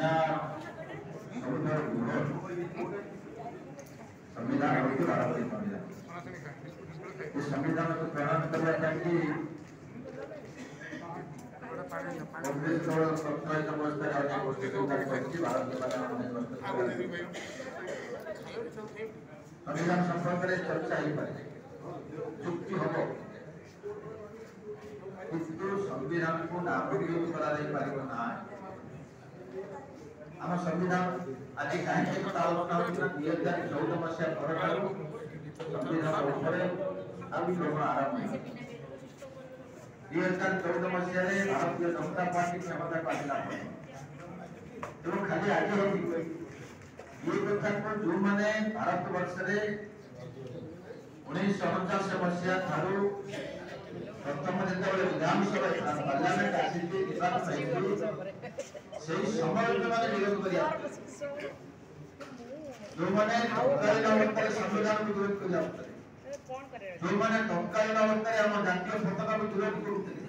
दुनिया संविधान होती भारतीय संविधान इस संविधान को प्रणाम करने चाहिए कांग्रेस और सत्ताईस अवस्था राज्य कॉन्स्टिट्यूशन का भारत के बारे में संविधान संपर्क में चर्चा ही पारे चुक्ति होबो किंतु संविधान को नागरिक करा दे पारिबो ना हम संविधान आज काहे को आलोचना होता 2014 मसीहा परठारु संविधान ऊपर अभी लोग आरंभ है 2014 मसीहा रे भारतीय जनता पार्टी क्षमता पाइला तो खाली आज हो ये कथा को जो माने भारत वर्ष रे 1949 मसीहा थारु प्रथम जेतबे विधानसभा पार्लियामेंट आसीथि निर्वाचन सहित सेही समय माने विरोध करिया जो माने तत्कालीन अवस्था संविधान को विरोध करिया जो माने तत्कालीन अवस्था हम जातीय पताका को विरोध करते